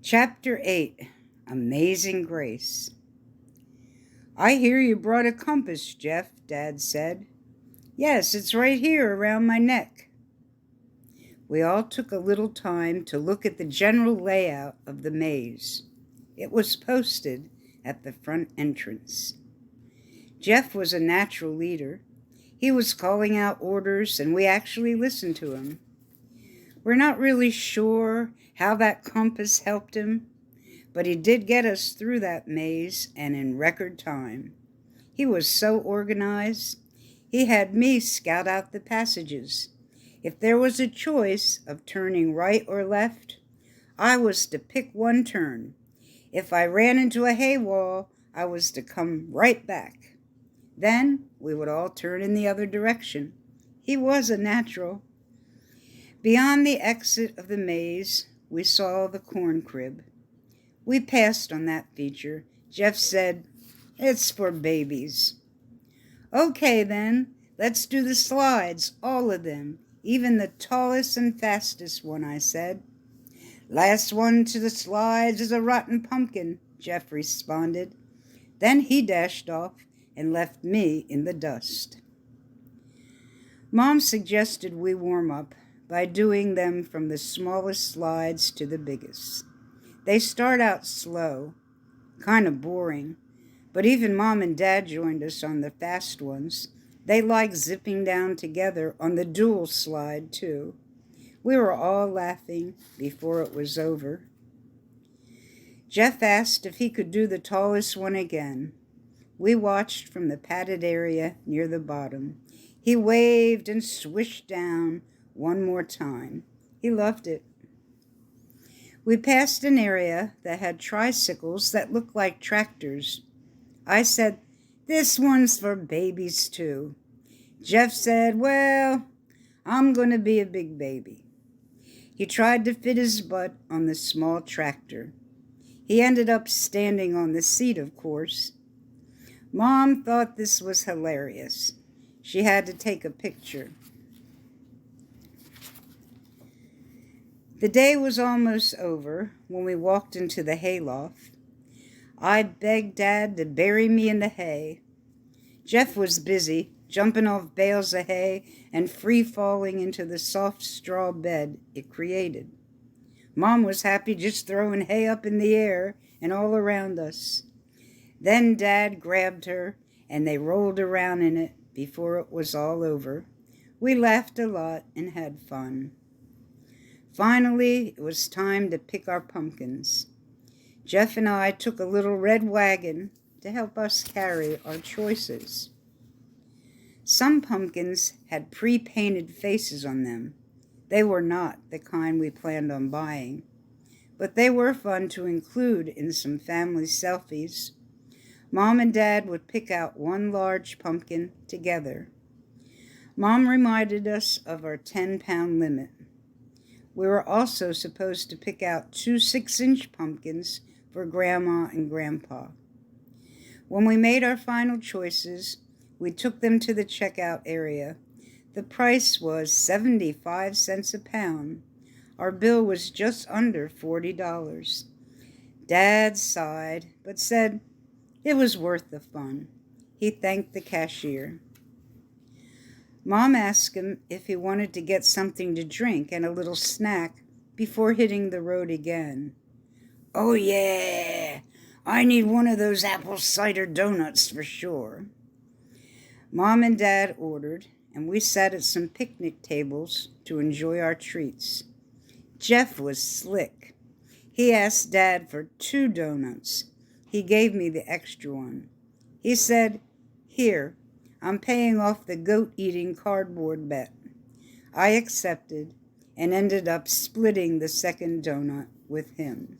Chapter 8, Amazing Grace. "I hear you brought a compass, Jeff," Dad said. "Yes, it's right here around my neck." We all took a little time to look at the general layout of the maze. It was posted at the front entrance. Jeff was a natural leader. He was calling out orders, and we actually listened to him. We're not really sure how that compass helped him, but he did get us through that maze, and in record time. He was so organized. He had me scout out the passages. If there was a choice of turning right or left, I was to pick one turn. If I ran into a hay wall, I was to come right back. Then we would all turn in the other direction. He was a natural. Beyond the exit of the maze, we saw the corn crib. We passed on that feature. Jeff said, "It's for babies." "Okay, then, let's do the slides, all of them, even the tallest and fastest one," I said. "Last one to the slides is a rotten pumpkin," Jeff responded. Then he dashed off and left me in the dust. Mom suggested we warm up by doing them from the smallest slides to the biggest. They start out slow, kind of boring, but even Mom and Dad joined us on the fast ones. They like zipping down together on the dual slide, too. We were all laughing before it was over. Jeff asked if he could do the tallest one again. We watched from the padded area near the bottom. He waved and swished down one more time. He loved it. We passed an area that had tricycles that looked like tractors. I said, "This one's for babies too." Jeff said, "Well, I'm going to be a big baby." He tried to fit his butt on the small tractor. He ended up standing on the seat, of course. Mom thought this was hilarious. She had to take a picture. The day was almost over when we walked into the hayloft. I begged Dad to bury me in the hay. Jeff was busy, jumping off bales of hay and free-falling into the soft straw bed it created. Mom was happy just throwing hay up in the air and all around us. Then Dad grabbed her, and they rolled around in it before it was all over. We laughed a lot and had fun. Finally, it was time to pick our pumpkins. Jeff and I took a little red wagon to help us carry our choices. Some pumpkins had pre-painted faces on them. They were not the kind we planned on buying, but they were fun to include in some family selfies. Mom and Dad would pick out one large pumpkin together. Mom reminded us of our 10-pound limit. We were also supposed to pick out 2 6-inch pumpkins for Grandma and Grandpa. When we made our final choices, we took them to the checkout area. The price was 75 cents a pound. Our bill was just under $40. Dad sighed, but said it was worth the fun. He thanked the cashier. Mom asked him if he wanted to get something to drink and a little snack before hitting the road again. "Oh, yeah, I need one of those apple cider donuts for sure." Mom and Dad ordered, and we sat at some picnic tables to enjoy our treats. Jeff was slick. He asked Dad for 2 donuts. He gave me the extra one. He said, "Here, I'm paying off the goat-eating cardboard bet." I accepted and ended up splitting the second donut with him.